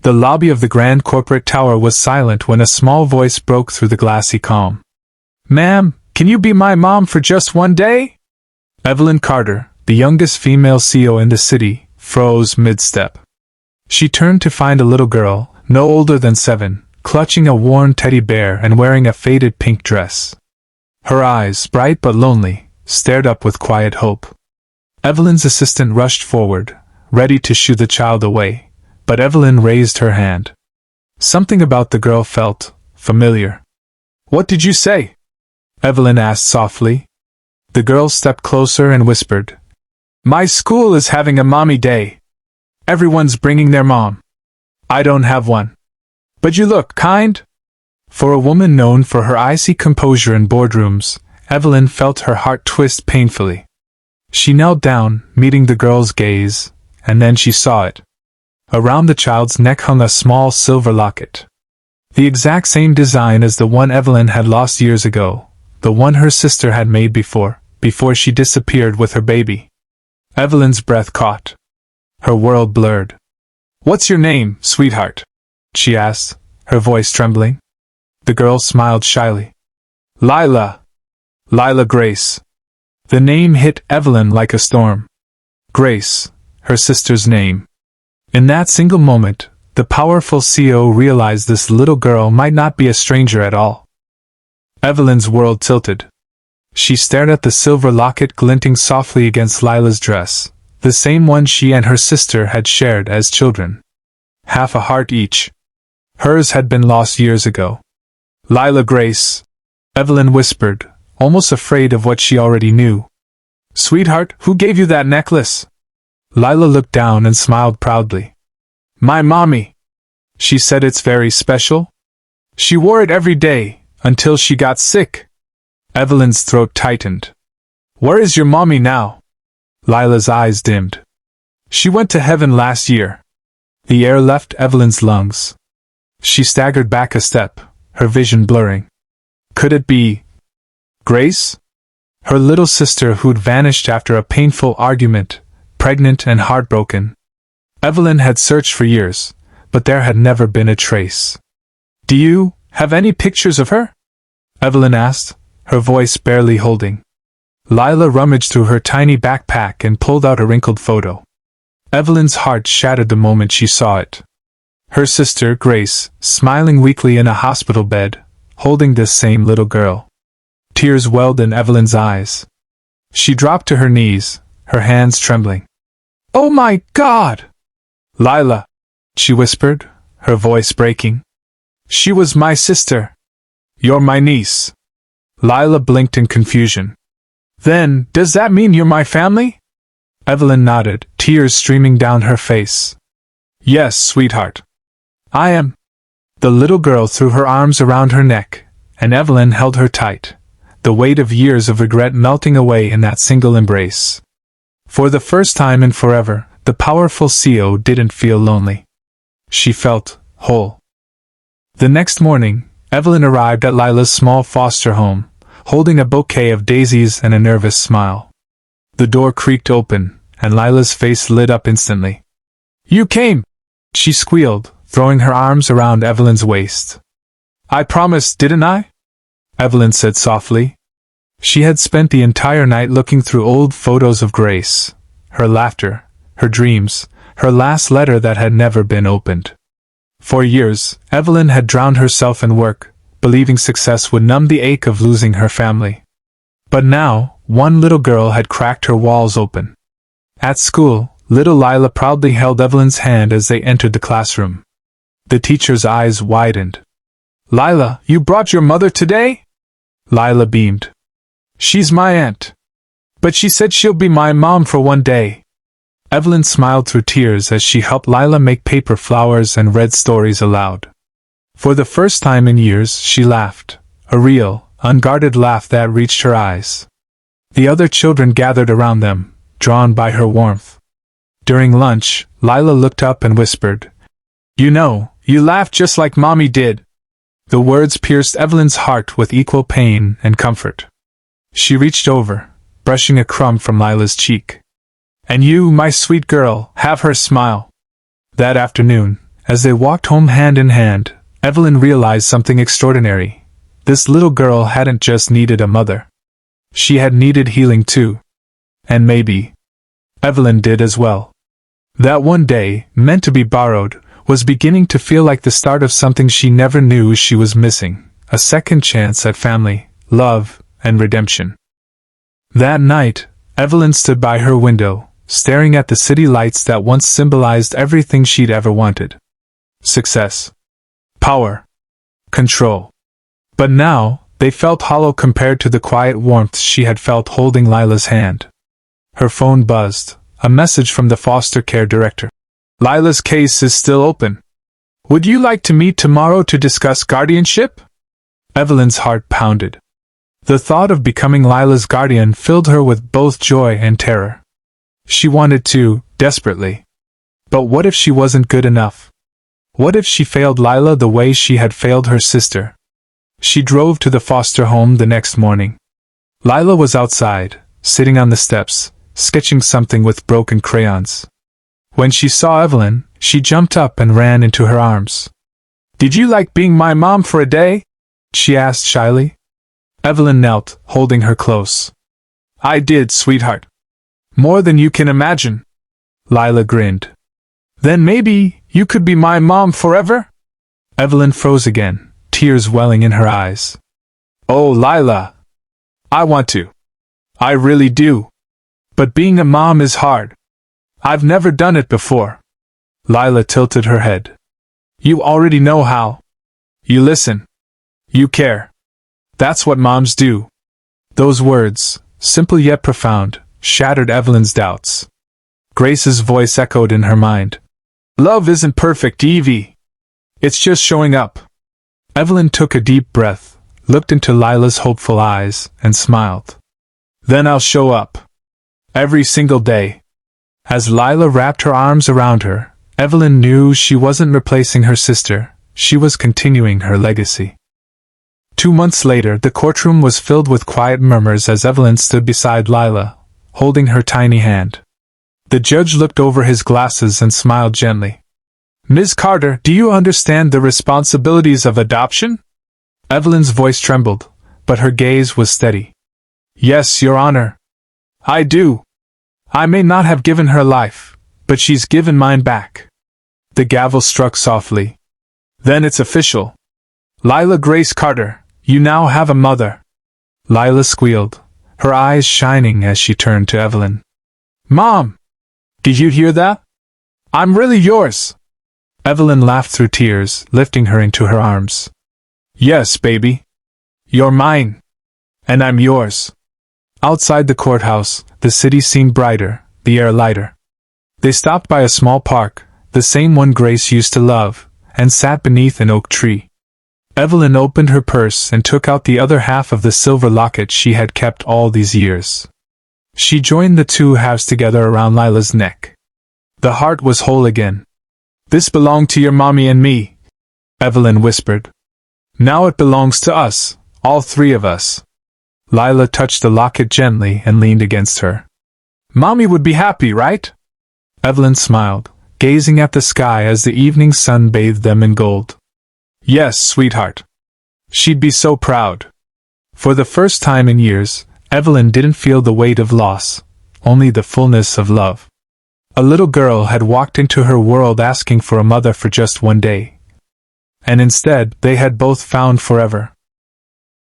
The lobby of the grand corporate tower was silent when a small voice broke through the glassy calm. "Ma'am, can you be my mom for just one day?" Evelyn Carter, the youngest female CEO in the city, froze mid-step. She turned to find a little girl, no older than 7, clutching a worn teddy bear and wearing a faded pink dress. Her eyes, bright but lonely, stared up with quiet hope. Evelyn's assistant rushed forward, ready to shoo the child away, but Evelyn raised her hand. Something about the girl felt familiar. "What did you say?" Evelyn asked softly. The girl stepped closer and whispered, "My school is having a mommy day. Everyone's bringing their mom. I don't have one. But you look kind." For a woman known for her icy composure in boardrooms, Evelyn felt her heart twist painfully. She knelt down, meeting the girl's gaze, and then she saw it. Around the child's neck hung a small silver locket. The exact same design as the one Evelyn had lost years ago, the one her sister had made before she disappeared with her baby. Evelyn's breath caught. Her world blurred. "What's your name, sweetheart?" she asked, her voice trembling. The girl smiled shyly. "Lila. Lila Grace." The name hit Evelyn like a storm. Grace, her sister's name. In that single moment, the powerful CEO realized this little girl might not be a stranger at all. Evelyn's world tilted. She stared at the silver locket glinting softly against Lila's dress, the same one she and her sister had shared as children. Half a heart each. Hers had been lost years ago. "Lila Grace," Evelyn whispered, almost afraid of what she already knew. "Sweetheart, who gave you that necklace?" Lila looked down and smiled proudly. "My mommy. She said it's very special. She wore it every day, until she got sick." Evelyn's throat tightened. "Where is your mommy now?" Lila's eyes dimmed. "She went to heaven last year." The air left Evelyn's lungs. She staggered back a step, her vision blurring. Could it be Grace? Her little sister who'd vanished after a painful argument, pregnant and heartbroken. Evelyn had searched for years, but there had never been a trace. "Do you have any pictures of her?" Evelyn asked, her voice barely holding. Lila rummaged through her tiny backpack and pulled out a wrinkled photo. Evelyn's heart shattered the moment she saw it. Her sister, Grace, smiling weakly in a hospital bed, holding this same little girl. Tears welled in Evelyn's eyes. She dropped to her knees, her hands trembling. "Oh my God! Lila," she whispered, her voice breaking. "She was my sister. You're my niece." Lila blinked in confusion. "Then, does that mean you're my family?" Evelyn nodded, tears streaming down her face. "Yes, sweetheart. I am." The little girl threw her arms around her neck, and Evelyn held her tight, the weight of years of regret melting away in that single embrace. For the first time in forever, the powerful CEO didn't feel lonely. She felt whole. The next morning, Evelyn arrived at Lila's small foster home, holding a bouquet of daisies and a nervous smile. The door creaked open, and Lila's face lit up instantly. "You came!" she squealed, throwing her arms around Evelyn's waist. "I promised, didn't I?" Evelyn said softly. She had spent the entire night looking through old photos of Grace, her laughter, her dreams, her last letter that had never been opened. For years, Evelyn had drowned herself in work, believing success would numb the ache of losing her family. But now, one little girl had cracked her walls open. At school, little Lila proudly held Evelyn's hand as they entered the classroom. The teacher's eyes widened. "Lila, you brought your mother today?" Lila beamed. "She's my aunt. But she said she'll be my mom for one day." Evelyn smiled through tears as she helped Lila make paper flowers and read stories aloud. For the first time in years, she laughed, a real, unguarded laugh that reached her eyes. The other children gathered around them, drawn by her warmth. During lunch, Lila looked up and whispered, "You know, you laughed just like Mommy did." The words pierced Evelyn's heart with equal pain and comfort. She reached over, brushing a crumb from Lila's cheek. "And you, my sweet girl, have her smile." That afternoon, As they walked home hand in hand, Evelyn realized something extraordinary. This little girl hadn't just needed a mother. She had needed healing too. And maybe Evelyn did as well. That one day, meant to be borrowed, was beginning to feel like the start of something she never knew she was missing, a second chance at family, love, and redemption. That night, Evelyn stood by her window, staring at the city lights that once symbolized everything she'd ever wanted. Success, power, control. But now, they felt hollow compared to the quiet warmth she had felt holding Lila's hand. Her phone buzzed, a message from the foster care director. Lila's case is still open. Would you like to meet tomorrow to discuss guardianship? Evelyn's heart pounded. The thought of becoming Lila's guardian filled her with both joy and terror. She wanted to, desperately. But what if she wasn't good enough? What if she failed Lila the way she had failed her sister? She drove to the foster home the next morning. Lila was outside, sitting on the steps, sketching something with broken crayons. When she saw Evelyn, she jumped up and ran into her arms. "Did you like being my mom for a day?" she asked shyly. Evelyn knelt, holding her close. "I did, sweetheart. More than you can imagine." Lila grinned. "Then maybe you could be my mom forever?" Evelyn froze again, tears welling in her eyes. "Oh, Lila. I want to. I really do. But being a mom is hard. I've never done it before." Lila tilted her head. "You already know how. You listen. You care. That's what moms do." Those words, simple yet profound, shattered Evelyn's doubts. Grace's voice echoed in her mind. "Love isn't perfect, Evie. It's just showing up." Evelyn took a deep breath, looked into Lila's hopeful eyes, and smiled. "Then I'll show up. Every single day." As Lila wrapped her arms around her, Evelyn knew she wasn't replacing her sister, she was continuing her legacy. 2 months later, the courtroom was filled with quiet murmurs as Evelyn stood beside Lila, holding her tiny hand. The judge looked over his glasses and smiled gently. "Ms. Carter, do you understand the responsibilities of adoption?" Evelyn's voice trembled, but her gaze was steady. "Yes, Your Honor. I do. I may not have given her life, but she's given mine back." The gavel struck softly. "Then it's official. Lila Grace Carter, you now have a mother." Lila squealed, her eyes shining as she turned to Evelyn. "Mom! Did you hear that? I'm really yours." Evelyn laughed through tears, lifting her into her arms. "Yes, baby. You're mine. And I'm yours." Outside the courthouse, the city seemed brighter, the air lighter. They stopped by a small park, the same one Grace used to love, and sat beneath an oak tree. Evelyn opened her purse and took out the other half of the silver locket she had kept all these years. She joined the two halves together around Lila's neck. The heart was whole again. "This belonged to your mommy and me," Evelyn whispered. "Now it belongs to us, all three of us." Lila touched the locket gently and leaned against her. "Mommy would be happy, right?" Evelyn smiled, gazing at the sky as the evening sun bathed them in gold. "Yes, sweetheart. She'd be so proud." For the first time in years, Evelyn didn't feel the weight of loss, only the fullness of love. A little girl had walked into her world asking for a mother for just one day. And instead, they had both found forever.